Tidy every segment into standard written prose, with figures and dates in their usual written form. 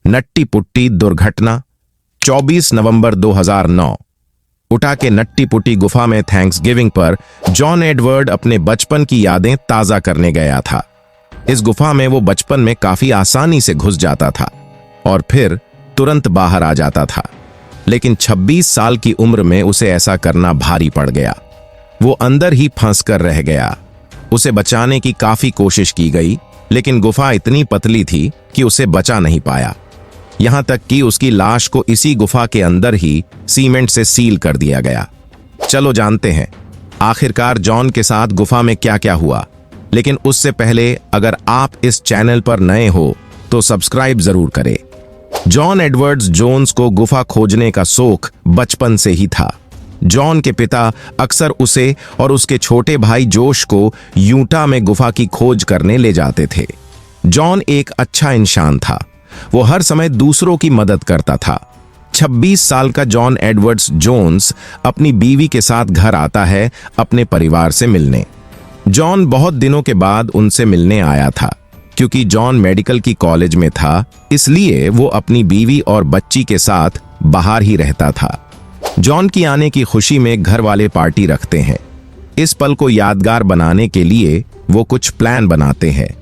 Nutty putty दुर्घटना 24 नवंबर 2009। उटा के नट्टी पुट्टी गुफा में थैंक्सगिविंग पर जॉन एडवर्ड अपने बचपन की यादें ताजा करने गया था। इस गुफा में वो बचपन में काफी आसानी से घुस जाता था और फिर तुरंत बाहर आ जाता था, लेकिन 26 साल की उम्र में उसे ऐसा करना भारी पड़ गया। वो अंदर ही फंस कर रह गया। उसे बचाने की काफी कोशिश की गई, लेकिन गुफा इतनी पतली थी कि उसे बचा नहीं पाया। यहां तक कि उसकी लाश को इसी गुफा के अंदर ही सीमेंट से सील कर दिया गया। चलो जानते हैं आखिरकार जॉन के साथ गुफा में क्या क्या हुआ। लेकिन उससे पहले अगर आप इस चैनल पर नए हो तो सब्सक्राइब जरूर करें। जॉन एडवर्ड्स जोन्स को गुफा खोजने का शौक बचपन से ही था। जॉन के पिता अक्सर उसे और उसके छोटे भाई जोश को यूटा में गुफा की खोज करने ले जाते थे। जॉन एक अच्छा इंसान था। वो हर समय दूसरों की मदद करता था। 26 साल का जॉन एडवर्ड्स जोन्स अपनी बीवी के साथ घर आता है अपने परिवार से मिलने। जॉन बहुत दिनों के बाद उनसे मिलने आया था। क्योंकि जॉन मेडिकल की कॉलेज में था, इसलिए वो अपनी बीवी और बच्ची के साथ बाहर ही रहता था। जॉन की आने की खुशी में घर वाले पार्टी रखते हैं। इस पल को यादगार बनाने के लिए वो कुछ प्लान बनाते हैं।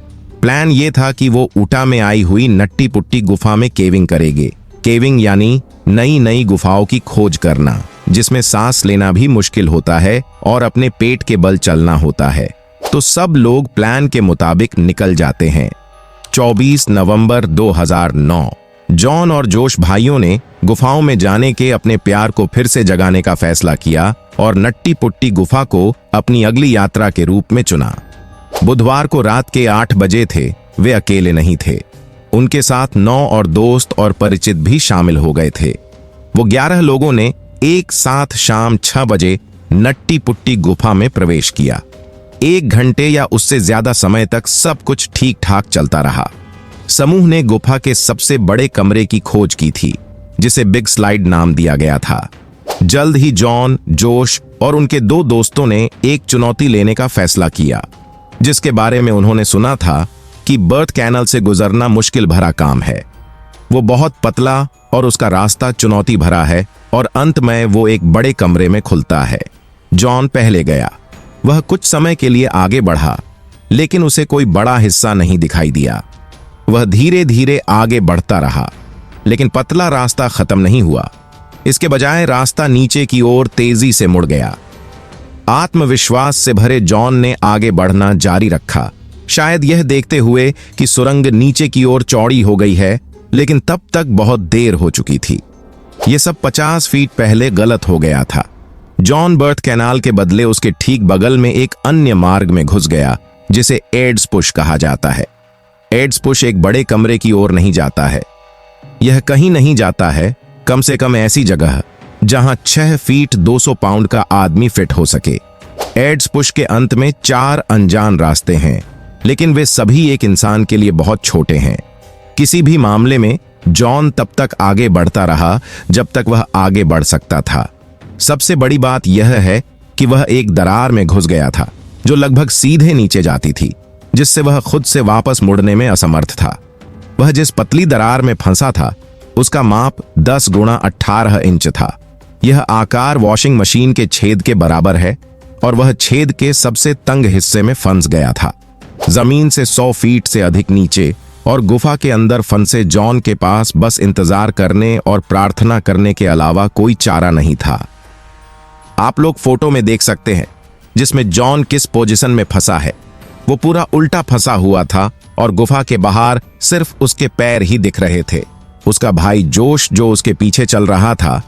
प्लान ये था कि वो उटा में आई हुई नट्टी पुट्टी गुफा में केविंग करेंगे। केविंग यानी नई नई गुफाओं की खोज करना, जिसमें सांस लेना भी मुश्किल होता है और अपने पेट के बल चलना होता है। तो सब लोग प्लान के मुताबिक निकल जाते हैं। 24 नवंबर 2009 जॉन और जोश भाइयों ने गुफाओं में जाने के अपने प्यार को फिर से जगाने का फैसला किया और नट्टी पुट्टी गुफा को अपनी अगली यात्रा के रूप में चुना। बुधवार को रात के 8 बजे थे। वे अकेले नहीं थे, उनके साथ 9 और दोस्त और परिचित भी शामिल हो गए थे। वो 11 लोगों ने एक साथ शाम 6 बजे नट्टी पुट्टी गुफा में प्रवेश किया। 1 घंटे या उससे ज्यादा समय तक सब कुछ ठीक ठाक चलता रहा। समूह ने गुफा के सबसे बड़े कमरे की खोज की थी, जिसे बिग स्लाइड नाम दिया गया था। जल्द ही जॉन, जोश और उनके 2 दोस्तों ने एक चुनौती लेने का फैसला किया, जिसके बारे में उन्होंने सुना था कि बर्थ कैनल से गुजरना मुश्किल भरा काम है। वो बहुत पतला और उसका रास्ता चुनौती भरा है और अंत में वो एक बड़े कमरे में खुलता है। जॉन पहले गया। वह कुछ समय के लिए आगे बढ़ा, लेकिन उसे कोई बड़ा हिस्सा नहीं दिखाई दिया। वह धीरे धीरे आगे बढ़ता रहा, लेकिन पतला रास्ता खत्म नहीं हुआ। इसके बजाय रास्ता नीचे की ओर तेजी से मुड़ गया। आत्मविश्वास से भरे जॉन ने आगे बढ़ना जारी रखा, शायद यह देखते हुए कि सुरंग नीचे की ओर चौड़ी हो गई है, लेकिन तब तक बहुत देर हो चुकी थी। यह सब 50 फीट पहले गलत हो गया था। जॉन बर्थ कैनाल के बदले उसके ठीक बगल में एक अन्य मार्ग में घुस गया, जिसे एड्स पुश कहा जाता है। एड्स पुश एक बड़े कमरे की ओर नहीं जाता है। यह कहीं नहीं जाता है, कम से कम ऐसी जगह जहां 6 फीट 200 पाउंड का आदमी फिट हो सके। एड्स पुश के अंत में 4 अनजान रास्ते हैं, लेकिन वे सभी एक इंसान के लिए बहुत छोटे हैं। किसी भी मामले में जॉन तब तक आगे बढ़ता रहा जब तक वह आगे बढ़ सकता था। सबसे बड़ी बात यह है कि वह एक दरार में घुस गया था, जो लगभग सीधे नीचे जाती थी, जिससे वह खुद से वापस मुड़ने में असमर्थ था। वह जिस पतली दरार में फंसा था, उसका माप 10 गुणा 18 इंच था। यह आकार वॉशिंग मशीन के छेद के बराबर है और वह छेद के सबसे तंग हिस्से में फंस गया था, जमीन से 100 फीट से अधिक नीचे। और गुफा के अंदर फंसे जॉन के पास बस इंतजार करने और प्रार्थना करने के अलावा कोई चारा नहीं था। आप लोग फोटो में देख सकते हैं जिसमें जॉन किस पोजीशन में फंसा है। वो पूरा उल्टा फंसा हुआ था और गुफा के बाहर सिर्फ उसके पैर ही दिख रहे थे। उसका भाई जोश, जो उसके पीछे चल रहा था,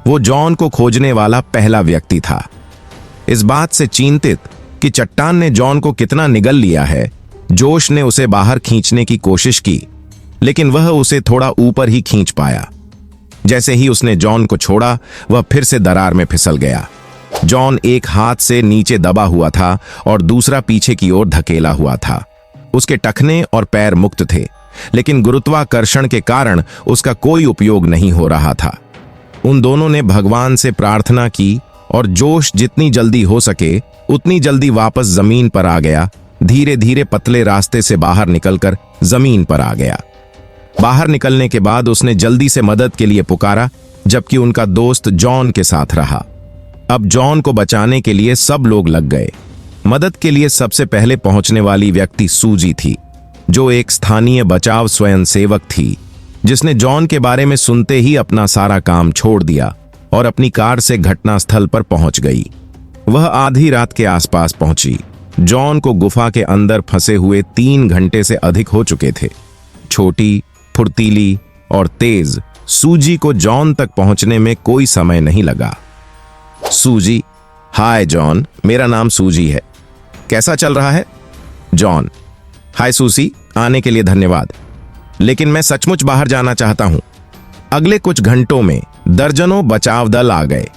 वो जॉन को खोजने वाला पहला व्यक्ति था। इस बात से चिंतित कि चट्टान ने जॉन को कितना निगल लिया है, जोश ने उसे बाहर खींचने की कोशिश की, लेकिन वह उसे थोड़ा ऊपर ही खींच पाया। जैसे ही उसने जॉन को छोड़ा, वह फिर से दरार में फिसल गया। जॉन एक हाथ से नीचे दबा हुआ था और दूसरा पीछे की ओर धकेला हुआ था। उसके टखने और पैर मुक्त थे, लेकिन गुरुत्वाकर्षण के कारण उसका कोई उपयोग नहीं हो रहा था। उन दोनों ने भगवान से प्रार्थना की और जोश जितनी जल्दी हो सके उतनी जल्दी वापस जमीन पर आ गया। धीरे धीरे पतले रास्ते से बाहर निकलकर जमीन पर आ गया। बाहर निकलने के बाद उसने जल्दी से मदद के लिए पुकारा, जबकि उनका दोस्त जॉन के साथ रहा। अब जॉन को बचाने के लिए सब लोग लग गए। मदद के लिए सबसे पहले पहुंचने वाली व्यक्ति सूजी थी, जो एक स्थानीय बचाव स्वयंसेवक थी, जिसने जॉन के बारे में सुनते ही अपना सारा काम छोड़ दिया और अपनी कार से घटनास्थल पर पहुंच गई। वह आधी रात के आसपास पहुंची। जॉन को गुफा के अंदर फंसे हुए 3 घंटे से अधिक हो चुके थे। छोटी, फुर्तीली और तेज सूजी को जॉन तक पहुंचने में कोई समय नहीं लगा। सूजी: हाय जॉन, मेरा नाम सूजी है। कैसा चल रहा है? जॉन: हाय सूजी, आने के लिए धन्यवाद, लेकिन मैं सचमुच बाहर जाना चाहता हूं। अगले कुछ घंटों में दर्जनों बचाव दल आ गए।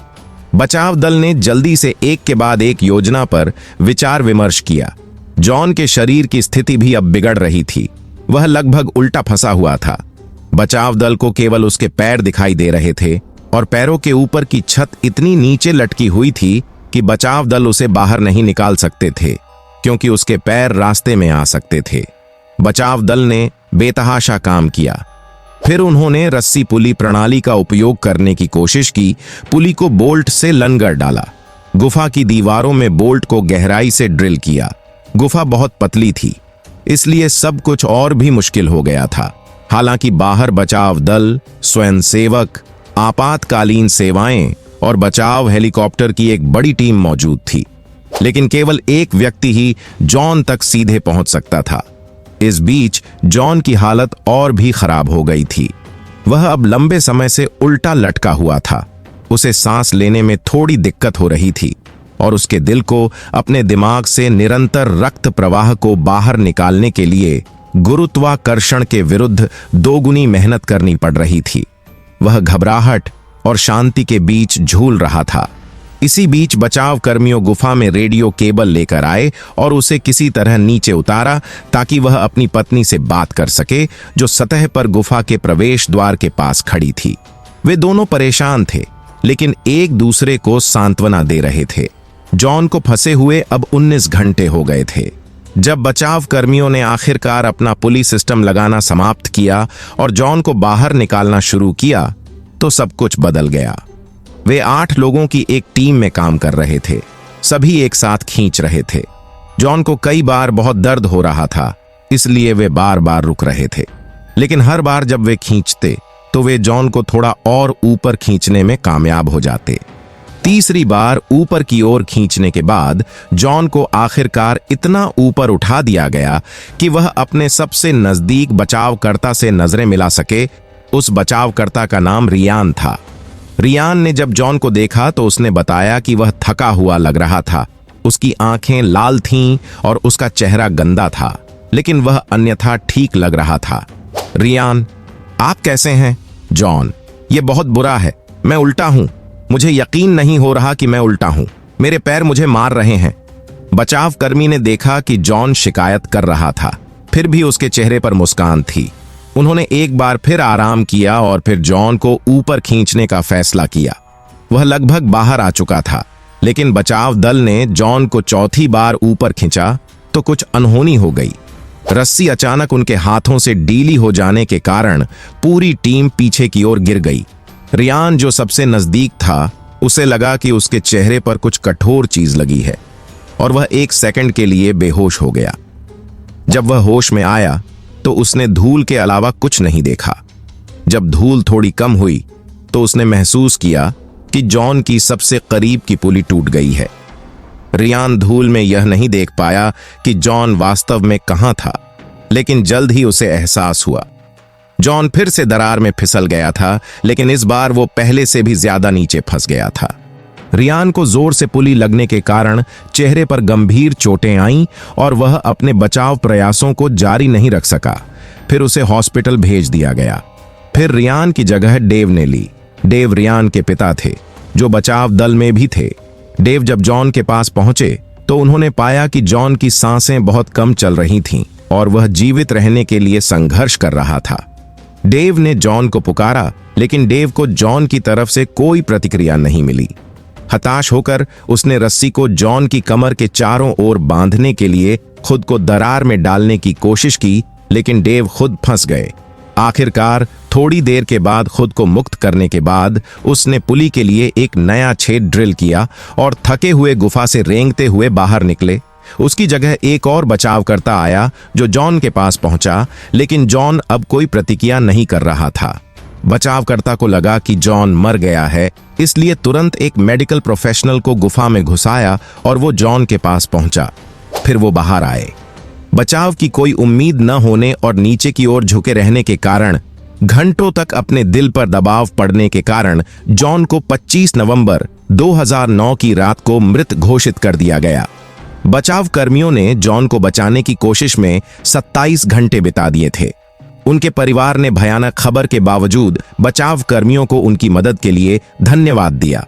बचाव दल ने जल्दी से एक के बाद एक योजना पर विचार विमर्श किया। जॉन के शरीर की स्थिति भी अब बिगड़ रही थी। वह लगभग उल्टा फंसा हुआ था। बचाव दल को केवल उसके पैर दिखाई दे रहे थे और पैरों के ऊपर की छत इतनी नीचे लटकी हुई थी कि बचाव दल उसे बाहर नहीं निकाल सकते थे, क्योंकि उसके पैर रास्ते में आ सकते थे। बचाव दल ने बेतहाशा काम किया। फिर उन्होंने रस्सी पुली प्रणाली का उपयोग करने की कोशिश की। पुली को बोल्ट से लनगर डाला। गुफा की दीवारों में बोल्ट को गहराई से ड्रिल किया। गुफा बहुत पतली थी, इसलिए सब कुछ और भी मुश्किल हो गया था। हालांकि बाहर बचाव दल, स्वयंसेवक, आपातकालीन सेवाएं और बचाव हेलीकॉप्टर की एक बड़ी टीम मौजूद थी, लेकिन केवल एक व्यक्ति ही जॉन तक सीधे पहुंच सकता था। इस बीच जॉन की हालत और भी खराब हो गई थी। वह अब लंबे समय से उल्टा लटका हुआ था। उसे सांस लेने में थोड़ी दिक्कत हो रही थी और उसके दिल को अपने दिमाग से निरंतर रक्त प्रवाह को बाहर निकालने के लिए गुरुत्वाकर्षण के विरुद्ध दोगुनी मेहनत करनी पड़ रही थी। वह घबराहट और शांति के बीच झूल रहा था। इसी बीच बचाव कर्मियों गुफा में रेडियो केबल लेकर आए और उसे किसी तरह नीचे उतारा ताकि वह अपनी पत्नी से बात कर सके, जो सतह पर गुफा के प्रवेश द्वार के पास खड़ी थी। वे दोनों परेशान थे, लेकिन एक दूसरे को सांत्वना दे रहे थे। जॉन को फंसे हुए अब 19 घंटे हो गए थे। जब बचाव कर्मियों ने आखिरकार अपना पुली सिस्टम लगाना समाप्त किया और जॉन को बाहर निकालना शुरू किया, तो सब कुछ बदल गया। वे 8 लोगों की एक टीम में काम कर रहे थे। सभी एक साथ खींच रहे थे। जॉन को कई बार बहुत दर्द हो रहा था, इसलिए वे बार बार रुक रहे थे। लेकिन हर बार जब वे खींचते तो वे जॉन को थोड़ा और ऊपर खींचने में कामयाब हो जाते। तीसरी बार ऊपर की ओर खींचने के बाद जॉन को आखिरकार इतना ऊपर उठा दिया गया कि वह अपने सबसे नजदीक बचावकर्ता से नजरें मिला सके। उस बचावकर्ता का नाम रियान था। रियान ने जब जॉन को देखा तो उसने बताया कि वह थका हुआ लग रहा था। उसकी आंखें लाल थीं और उसका चेहरा गंदा था, लेकिन वह अन्यथा ठीक लग रहा था। रियान: आप कैसे हैं? जॉन: यह बहुत बुरा है, मैं उल्टा हूं। मुझे यकीन नहीं हो रहा कि मैं उल्टा हूं। मेरे पैर मुझे मार रहे हैं। बचाव कर्मी ने देखा कि जॉन शिकायत कर रहा था, फिर भी उसके चेहरे पर मुस्कान थी। उन्होंने एक बार फिर आराम किया और फिर जॉन को ऊपर खींचने का फैसला किया। वह लगभग बाहर आ चुका था, लेकिन बचाव दल ने जॉन को चौथी बार ऊपर खींचा तो कुछ अनहोनी हो गई। रस्सी अचानक उनके हाथों से ढीली हो जाने के कारण पूरी टीम पीछे की ओर गिर गई। रियान, जो सबसे नजदीक था, उसे लगा कि उसके चेहरे पर कुछ कठोर चीज लगी है और वह 1 सेकंड के लिए बेहोश हो गया। जब वह होश में आया तो उसने धूल के अलावा कुछ नहीं देखा। जब धूल थोड़ी कम हुई तो उसने महसूस किया कि जॉन की सबसे करीब की पुली टूट गई है। रियान धूल में यह नहीं देख पाया कि जॉन वास्तव में कहां था, लेकिन जल्द ही उसे एहसास हुआ। जॉन फिर से दरार में फिसल गया था, लेकिन इस बार वो पहले से भी ज्यादा नीचे फंस गया था। रियान को जोर से पुली लगने के कारण चेहरे पर गंभीर चोटें आईं और वह अपने बचाव प्रयासों को जारी नहीं रख सका। फिर उसे हॉस्पिटल भेज दिया गया। फिर रियान की जगह डेव ने ली। डेव रियान के पिता थे, जो बचाव दल में भी थे। डेव जब जॉन के पास पहुंचे तो उन्होंने पाया कि जॉन की सांसें बहुत कम चल रही थीं और वह जीवित रहने के लिए संघर्ष कर रहा था। डेव ने जॉन को पुकारा, लेकिन डेव को जॉन की तरफ से कोई प्रतिक्रिया नहीं मिली। हताश होकर उसने रस्सी को जॉन की कमर के चारों ओर बांधने के लिए खुद को दरार में डालने की कोशिश की, लेकिन डेव खुद फंस गए। आखिरकार थोड़ी देर के बाद खुद को मुक्त करने के बाद उसने पुली के लिए एक नया छेद ड्रिल किया और थके हुए गुफा से रेंगते हुए बाहर निकले। उसकी जगह एक और बचावकर्ता आया जो जॉन के पास पहुंचा, लेकिन जॉन अब कोई प्रतिक्रिया नहीं कर रहा था। बचावकर्ता को लगा कि जॉन मर गया है, इसलिए तुरंत एक मेडिकल प्रोफेशनल को गुफा में घुसाया और वो जॉन के पास पहुंचा। फिर वो बाहर आए। बचाव की कोई उम्मीद न होने और नीचे की ओर झुके रहने के कारण घंटों तक अपने दिल पर दबाव पड़ने के कारण जॉन को 25 नवंबर 2009 की रात को मृत घोषित कर दिया गया। बचाव कर्मियों ने जॉन को बचाने की कोशिश में 27 घंटे बिता दिए थे। उनके परिवार ने भयानक खबर के बावजूद बचाव कर्मियों को उनकी मदद के लिए धन्यवाद दिया।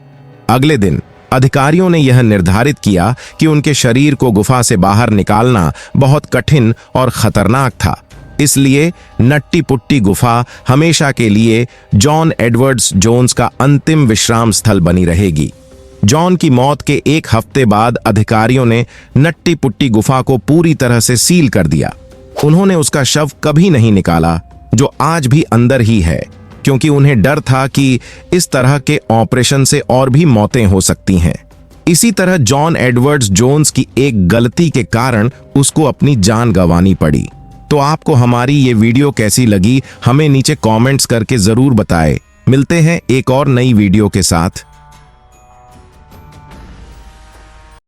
अगले दिन अधिकारियों ने यह निर्धारित किया कि उनके शरीर को गुफा से बाहर निकालना बहुत कठिन और खतरनाक था, इसलिए नट्टी पुट्टी गुफा हमेशा के लिए जॉन एडवर्ड्स जोन्स का अंतिम विश्राम स्थल बनी रहेगी। जॉन की मौत के एक हफ्ते बाद अधिकारियों ने नट्टी पुट्टी गुफा को पूरी तरह से सील कर दिया। उन्होंने उसका शव कभी नहीं निकाला, जो आज भी अंदर ही है, क्योंकि उन्हें डर था कि इस तरह के ऑपरेशन से और भी मौतें हो सकती हैं। इसी तरह जॉन एडवर्ड्स जोन्स की एक गलती के कारण उसको अपनी जान गंवानी पड़ी। तो आपको हमारी ये वीडियो कैसी लगी, हमें नीचे कमेंट्स करके जरूर बताएं। मिलते हैं एक और नई वीडियो के साथ।